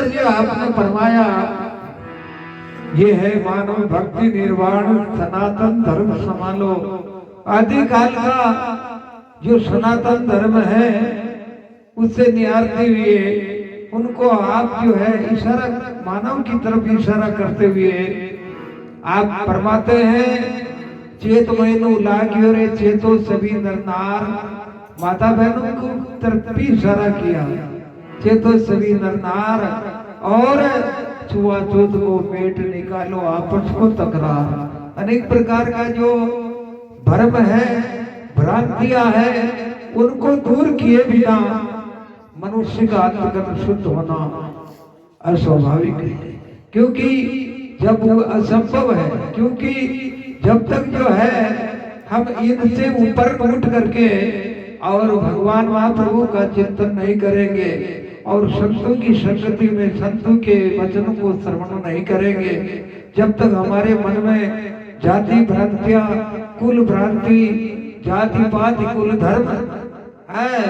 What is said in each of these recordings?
अंदर जो आपने फरमाया ये है मानव भक्ति निर्वाण सनातन धर्म संभालो। आदिकाल का जो सनातन धर्म है उससे निहारते हुए उनको आप जो है इशारा मानव की तरफ इशारा करते हुए आप फरमाते हैं चेत मैनू लागियो रे चेतो सभी नर नार। माता बहनों को तरफ भी इशारा किया चेतो सभी नर नार और छुआछूत को पेट निकालो आपस को तकरार। अनेक प्रकार का जो भ्रम है भ्रांतियां है उनको दूर किए बिना मनुष्य का अंतकरण शुद्ध होना अस्वाभाविक है, क्योंकि जब वो असंभव है, क्योंकि जब तक जो है हम इनसे ऊपर उठ करके और भगवान महाप्रभु का चिंतन नहीं करेंगे और संतों की संगति में संतों के वचनों को श्रवण नहीं करेंगे, जब तक हमारे मन में जाति भ्रांतियां कुल भ्रांति जाति पाति कुल धर्म है,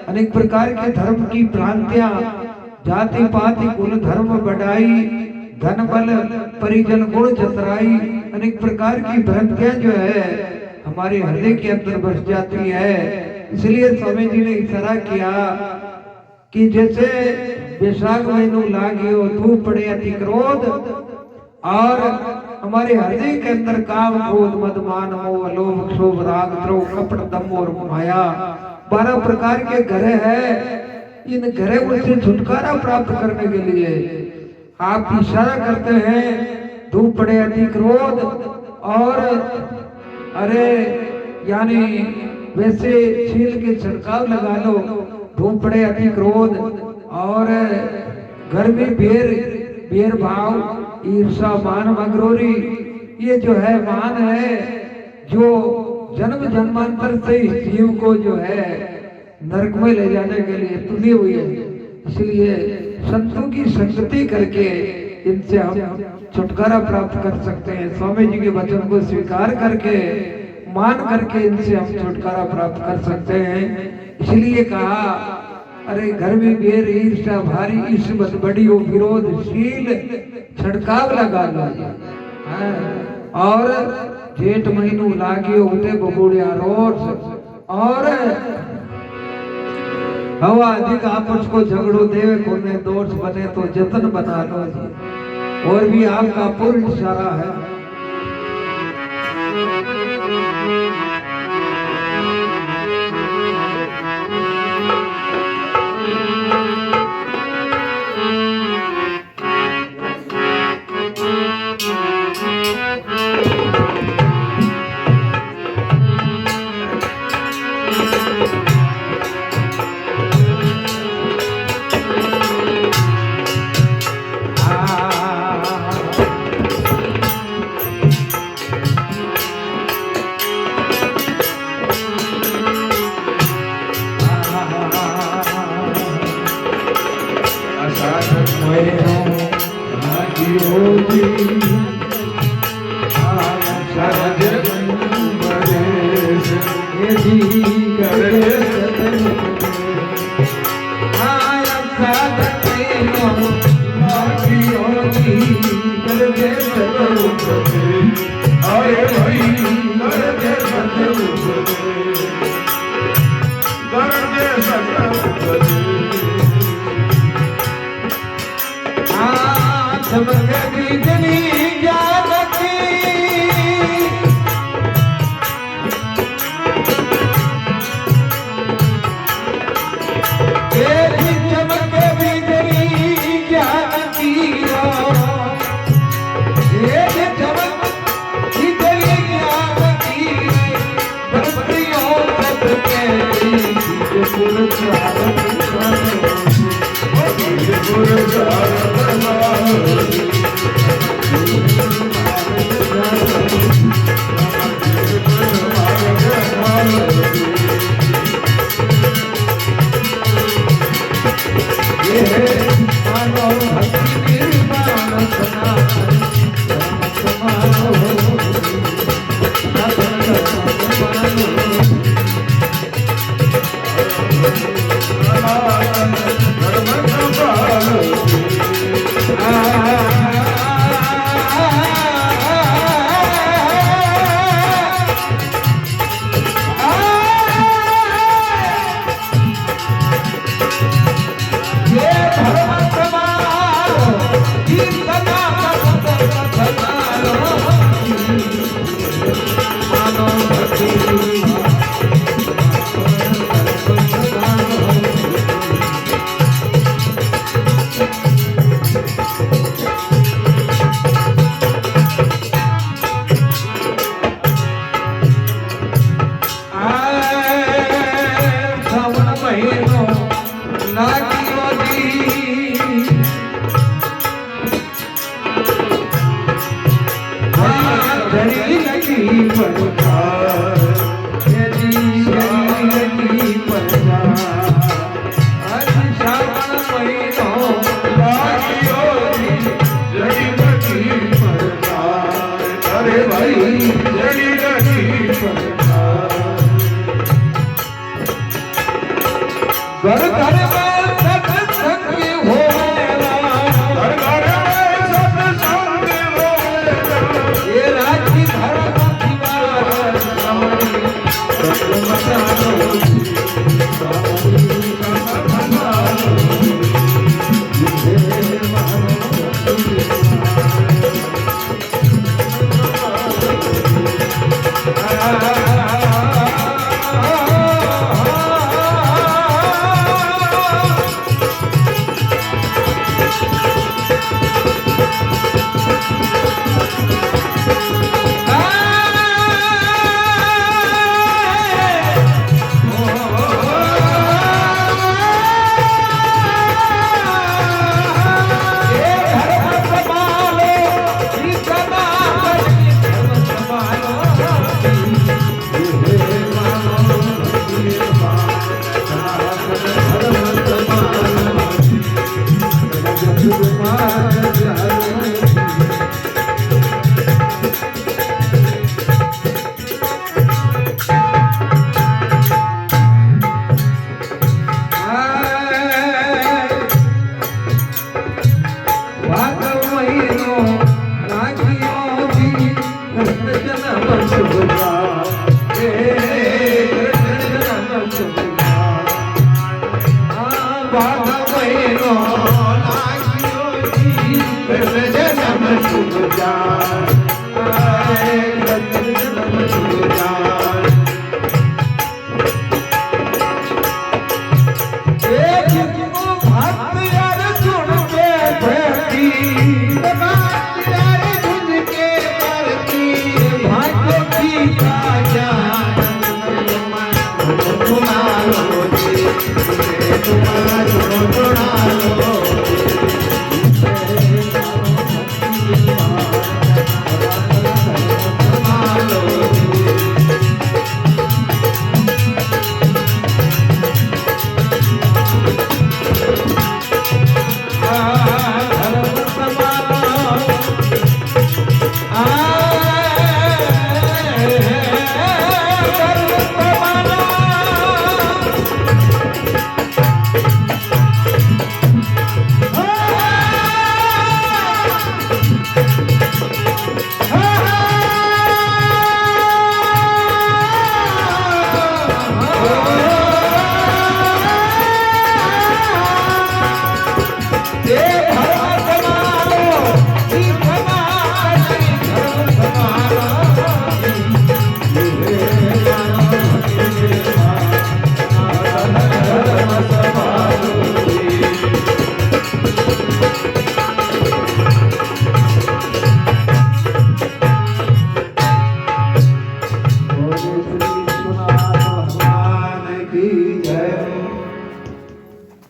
अनेक प्रकार के धर्म की भ्रांतियां जाति पाति कुल धर्म बढ़ाई धन बल परिजन गुण जतराई, अनेक प्रकार की भ्रांतियां जो है हमारे हृदय के अंदर बस जाती है। इसलिए स्वामी जी ने इशारा किया कि जैसे वैशाख महीनों लागियो धूप पड़े अति क्रोध और हमारे हृदय के अंदर काम क्रोध मद मान मोह लोभ क्षोभ राग द्रोह कपट दम और माया 12 प्रकार के ग्रह है। इन ग्रहों से छुटकारा प्राप्त करने के लिए आप इशारा करते हैं धूप पड़े अति क्रोध और अरे यानी वैसे छील के छिड़काव लगा लो धूप पड़े अति क्रोध और घर में बेर भाव ईर्षा मान मगरूरी, ये जो है मान है जो जन्म जन्मांतर से जीव को जो है नरक में ले जाने के लिए तुली हुई है। इसलिए संतों की संगति करके इनसे हम छुटकारा प्राप्त कर सकते हैं। स्वामी जी के वचन को स्वीकार करके मान करके इनसे हम छुटकारा प्राप्त कर सकते हैं। इसलिए कहा अरे घर में बेर ईर्षा भारी इस्मत बड़ी हो विरोधशील छिड़काव लगा लो और जेठ महीनों लागे होते बबूढ़िया रोज और हवा अधिक आपस को झगड़ो देवे कोने दोष बने तो जतन बना लो जी। और भी आपका पूर्ण इशारा है। जड़ी लगी परचार, जड़ी लगी परचार। आज सावन महीनो लागियो जी, जड़ी लगी परचार। अरे भाई जड़ी लगी परचार। घर घर में सत्संग होवेला, घर घर में सत्संग होवेला। ये राखी धर्म की बात सामने मतानो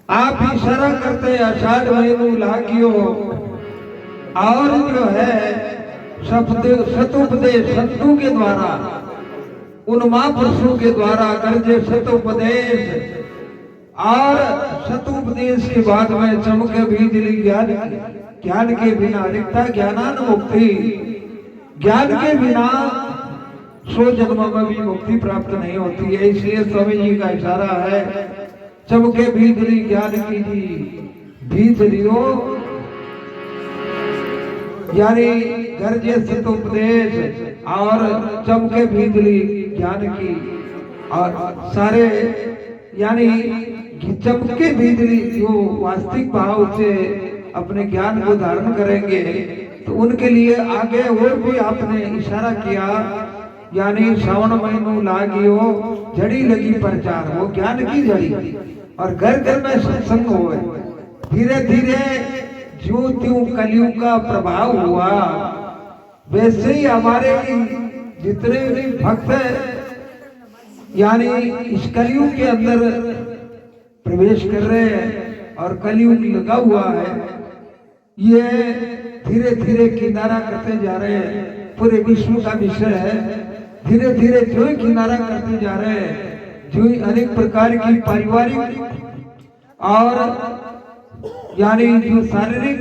आप इशारा करते आषाढ़ महीनों लागियो और जो है सतुपदेश संतों के द्वारा उन महापुरुषों के द्वारा गर्जे सतुपदेश और सतुपदेश के बाद में चमके बिजली ज्ञान के बिना रिक्ता ज्ञानान मुक्ति ज्ञान के बिना 100 जन्मों में भी मुक्ति प्राप्त नहीं होती है। इसलिए स्वामी जी का इशारा है चमके भीतरी ज्ञान की जी भीतरियो यानी गर्जे सतुपदेश और चमके भीतरी ज्ञान की और सारे यानी चमके भीतरी जो वास्तविक भाव से अपने ज्ञान को धारण करेंगे तो उनके लिए आगे और भी आपने इशारा किया यानी श्रावण महीनों लागियो जड़ी लगी प्रचार हो ज्ञान की जड़ी और घर घर में सत्संग हो धीरे धीरे जो त्यों कलयुग का प्रभाव हुआ वैसे ही हमारे जितने भी भक्त यानी इस कलयुग के अंदर प्रवेश कर रहे हैं और कलयुग लगा हुआ है। ये धीरे धीरे किनारा करते जा रहे हैं। पूरे विश्व का विषय है, धीरे धीरे जो ही किनारा करते जा रहे हैं, जो ही अनेक प्रकार की पारिवारिक और यानी जो शारीरिक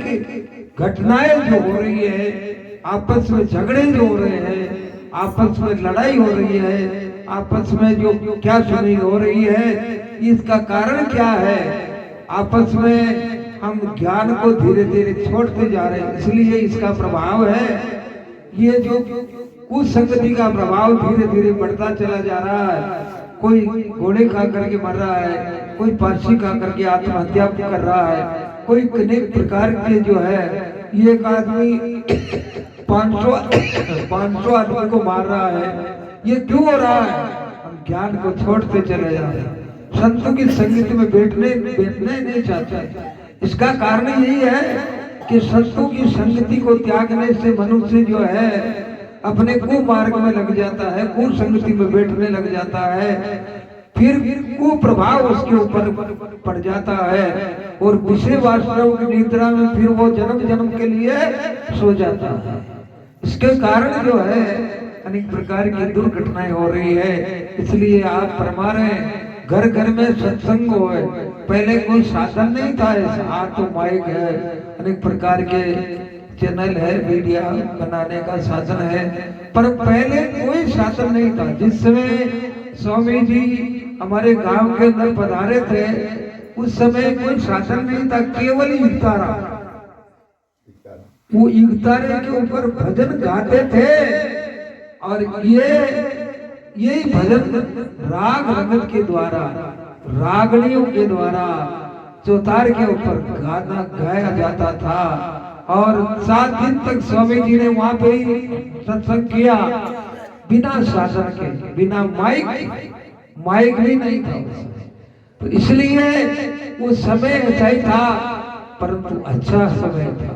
घटनाएं जो हो रही है, आपस में झगड़े जो हो रहे हैं, आपस में लड़ाई हो रही है, आपस में जो क्या सुनी हो रही है, इसका कारण क्या है? आपस में हम ज्ञान को धीरे धीरे छोड़ते जा रहे हैं, इसलिए इसका प्रभाव है। ये जो कुसंगति का प्रभाव धीरे धीरे बढ़ता चला जा रहा है। कोई घोड़े खा करके मर रहा है, कोई फांसी खा करके आत्महत्या कर रहा है, कोई अनेक प्रकार के जो है, एक आदमी 500 आदमी को मार रहा है। ये क्यों हो रहा है? हम ज्ञान को छोड़ते चले जा रहे हैं, संतों की संगत में बैठने नहीं चाहते। इसका कारण यही है कि संतों की संगति को त्यागने से मनुष्य जो है अपने कुमार्ग में लग जाता है, कुसंगति में बैठने लग जाता है, फिर कुप्रभाव उसके ऊपर पड़ जाता है और विषय वासनाओं की निद्रा में फिर वो जन्म जन्म के लिए सो जाता है। इसके कारण जो है अनेक प्रकार की दुर्घटनाएं हो रही है। इसलिए आप फरमा रहे हैं घर घर में सत्संग हो। पहले कोई साधन नहीं था, आज तो माइक है, अनेक प्रकार के चैनल है, मीडिया बनाने का साधन है, पर पहले कोई साधन नहीं था। जिस समय स्वामी जी हमारे गांव के अंदर पधारे थे, उस समय कोई साधन नहीं था, केवल इकतारा। वो इकतारे के ऊपर भजन गाते थे और यही भजन राग रंगत के द्वारा, रागणियों के द्वारा चौतार के ऊपर गाना गाया जाता था। और 7 दिन तक स्वामी जी ने वहां पे ही सत्संग किया, बिना शासन के, बिना माइक भी नहीं था। तो इसलिए वो समय ऐसा ही था, परंतु अच्छा समय था।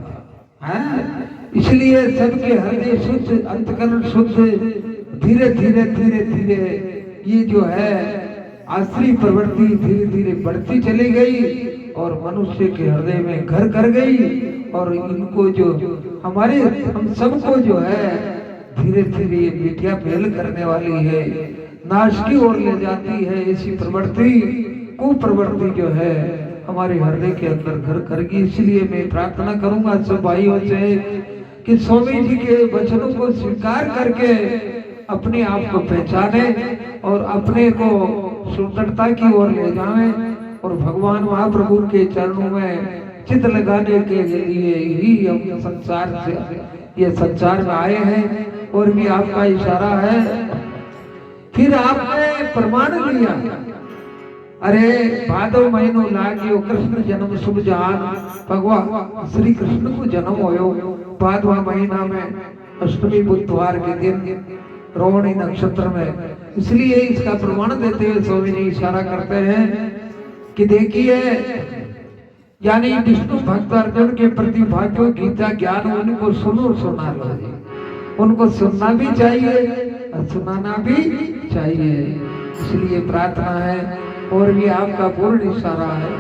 इसलिए सबके हृदय शुद्ध, अंतकरण शुद्ध, धीरे धीरे धीरे धीरे ये जो है आश्री प्रवृत्ति धीरे धीरे बढ़ती चली गई और मनुष्य के हृदय में घर कर गई। और इनको जो हम सबको जो है धीरे धीरे ये मिथ्या फेल करने वाली है, नाश की ओर ले जाती है। ऐसी प्रवृत्ति, कुप्रवृत्ति जो है हमारे हृदय के अंदर घर करेगी। इसलिए मैं प्रार्थना करूंगा सब भाइयों से कि स्वामी जी के वचनों को स्वीकार करके अपने आप को पहचाने और अपने को सुंदरता की ओर ले जाएं और भगवान महाप्रभु के चरणों में चित लगाने के लिए ही हम संसार में आए हैं। और भी आपका इशारा है। फिर आपने प्रमाण लिया, अरे भादव महीनो लागियो कृष्ण जन्म शुभ जहान, भगवान श्री कृष्ण को जन्म होयो भादवा महीना में अष्टमी बुधवार के दिन रोहिणी नक्षत्र में। इसलिए इसका प्रमाण देते हुए स्वामी जी इशारा करते हैं कि देखिए, यानी विष्णु भक्त अर्जुन के प्रति भाग्यो गीता ज्ञान उनको सुना लो, उनको सुनना भी चाहिए और सुनाना भी चाहिए। इसलिए प्रार्थना है और भी आपका पूर्ण इशारा है।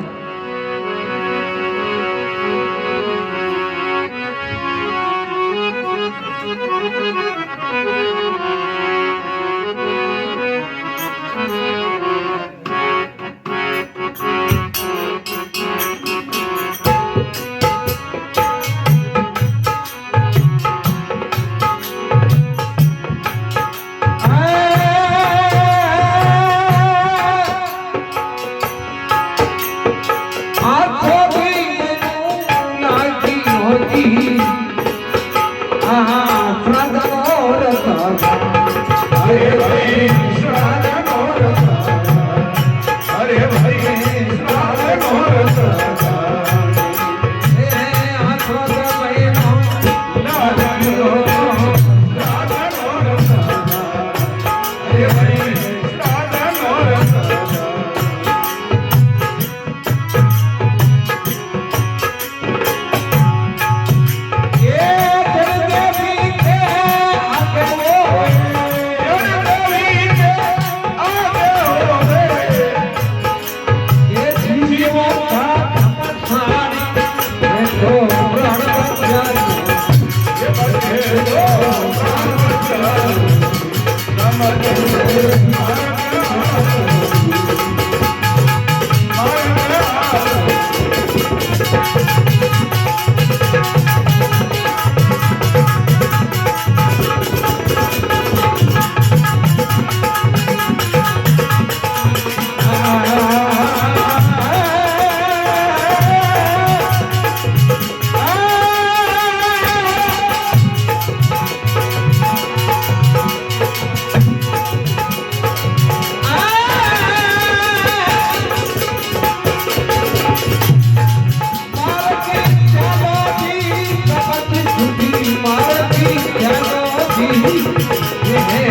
ये है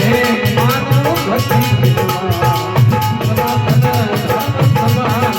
मानव भक्ति सनातन धर्म समान।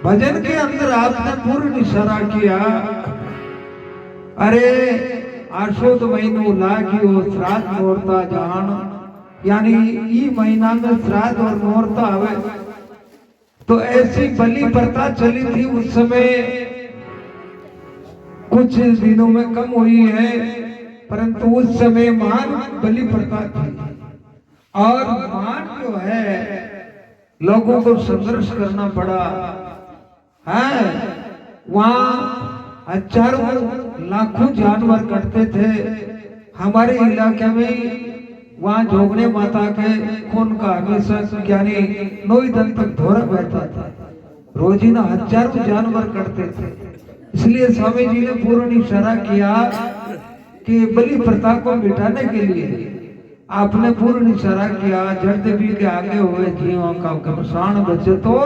भजन के अंदर आपने पूर्ण इशारा किया। अरे आशोद महीनो लागियो श्राद्ध नोरता जान, यानी ई महीना में श्राद्ध और नोरता आवे तो ऐसी बलि प्रथा चली थी उस समय, कुछ दिनों में कम हुई है, परंतु उस समय महान बलि प्रथा थी। और महान जो है लोगों को संघर्ष करना पड़ा है। वहाँ हजारों लाखों जानवर कटते थे। हमारे इलाके में वहाँ जोगने माता के खून का हमेशा यानी 9 दिन तक धोरा बहता था। रोजीना हजारों जानवर कटते थे। इसलिए स्वामी जी ने पूर्ण इशारा किया कि बलि प्रथा को मिटाने के लिए आपने पूर्ण इशारा किया। जड़ देवी के आगे हुए जीवों का घमसान बचे तो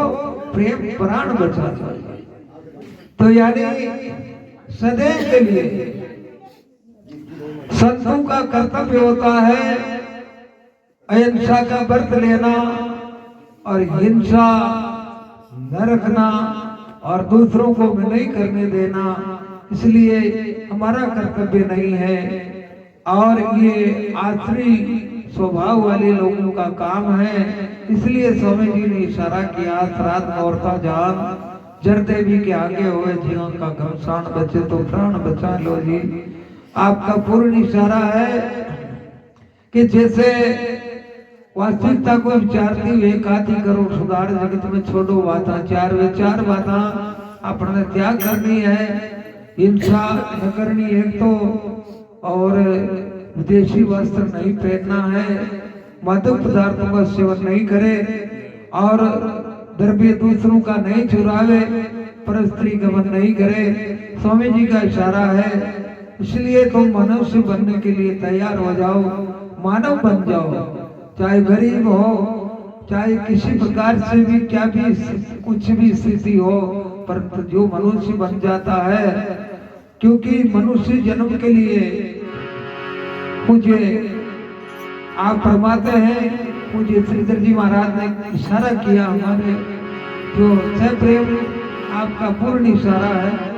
प्रेम प्राण बचा जाए। तो यानी सदैव के लिए संतों का कर्तव्य होता है अहिंसा का व्रत लेना और हिंसा न रखना और दूसरों को नहीं करने देना। इसलिए हमारा कर्तव्य नहीं है और ये आसरी स्वभाव वाले लोगों का काम है। इसलिए स्वामी जी ने इशारा किया श्राद्ध नोरता जान, जड़ देवी के आगे हुए जीवन का घमसान बचे तो प्राण बचा लो जी। आपका पूर्ण इशारा है कि जैसे वास्तविकता को विचारती हुए काती करो सुधार जगत में छोड़ो बाता चार बाता अपने त्याग करनी है। हिंसा न करनी एक तो, और विदेशी वस्त्र नहीं पहनना है, मादक पदार्थों का सेवन नहीं करे और द्रव्य दूसरों का नहीं चुरावे, पर स्त्री गमन नहीं करे। स्वामी जी का इशारा है। इसलिए तुम मनुष्य बनने के लिए तैयार हो जाओ, मानव बन जाओ, चाहे गरीब हो, चाहे किसी प्रकार से भी क्या भी कुछ भी स्थिति हो, परंतु जो मनुष्य बन जाता है, क्योंकि मनुष्य जन्म के लिए मुझे आप फरमाते हैं, मुझे श्रीधर जी महाराज ने इशारा किया, हमारे जो सह प्रेम आपका पूर्ण इशारा है।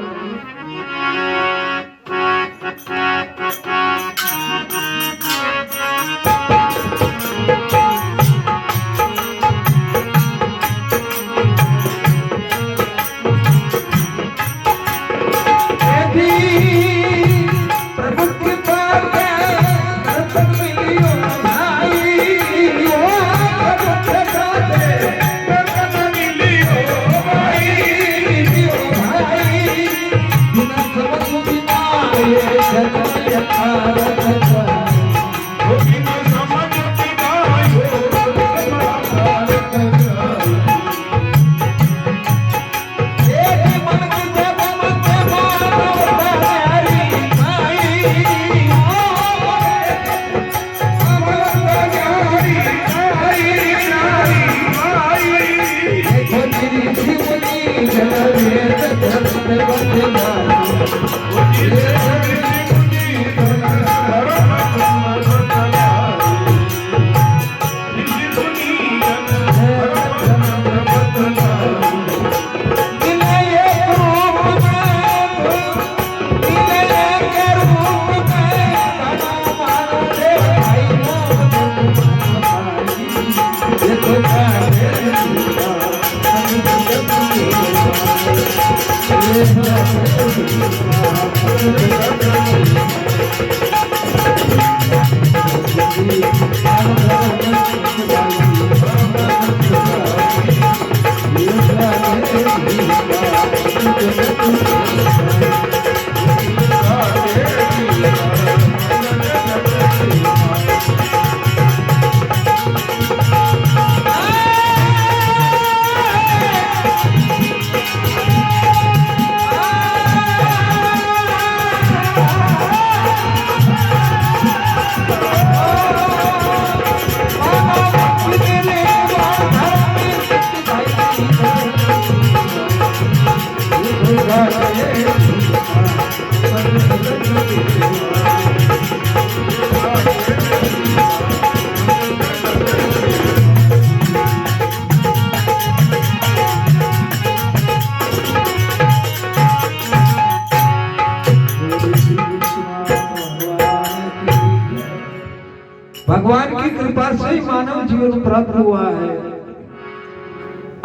भगवान की कृपा से ही मानव जीवन प्राप्त हुआ है,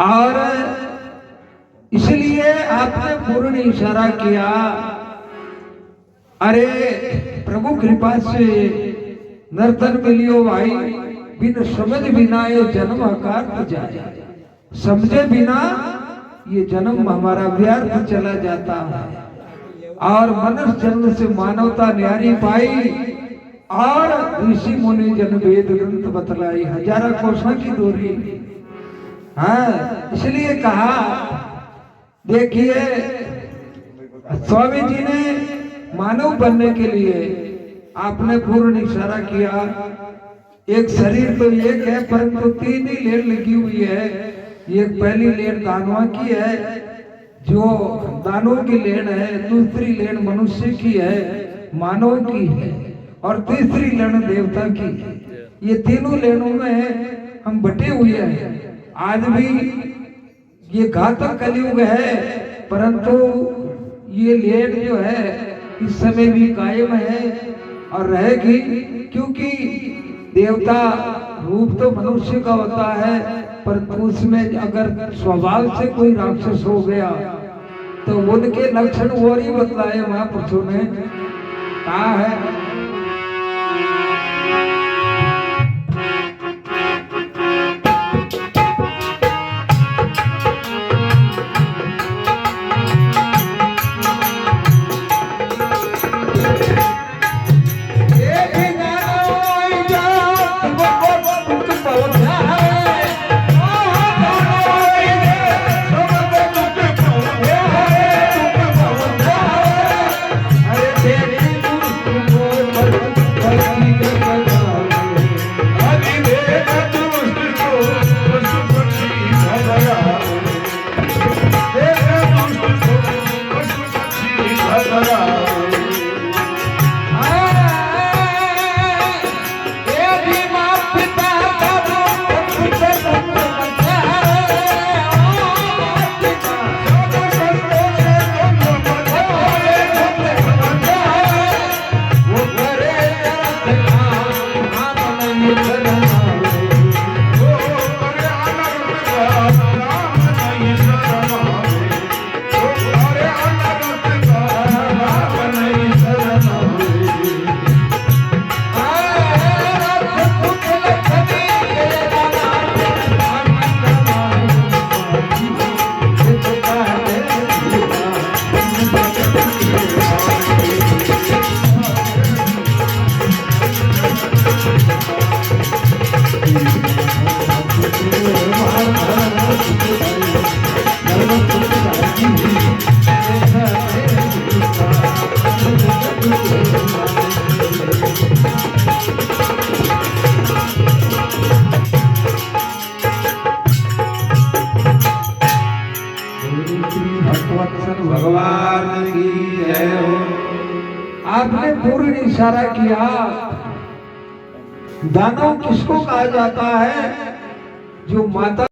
और इसलिए आपने पूर्ण इशारा किया, अरे प्रभु कृपा से नर्तन मिलियो भाई, बिन समझ बिना ये जन्म अकार्त जाए। समझे बिना ये जन्म हमारा व्यर्थ चला जाता है, और मनुष्य जन्म से मानवता न्यारी पाई, और ऋषि मुनि जन वेद ग्रंथ बतलाई, हजारा कोसों की दूरी। हाँ, इसलिए कहा, देखिए स्वामी जी ने मानव बनने के लिए आपने पूर्ण इशारा किया। एक शरीर तो एक है, परंतु तीन ही लेन लगी हुई है। एक पहली लेन दानवा की है, जो दानों की लेन है, दूसरी लेन मनुष्य की है, मानव की है, और तीसरी लेन देवता की है। ये तीनों लेनों में हम बटे हुए हैं। आज भी ये घातक कलयुग है, परंतु ये लेन जो है इस समय भी कायम है और रहेगी, क्योंकि देवता रूप तो मनुष्य का होता है, परंतु उसमें अगर स्वभाव से कोई राक्षस हो गया तो उनके लक्षण और ही बतलाए महापुरुषों ने कहा है। भगवान की जय हो। आपने पूर्ण इशारा किया। दानव किसको कहा जाता है? जो माता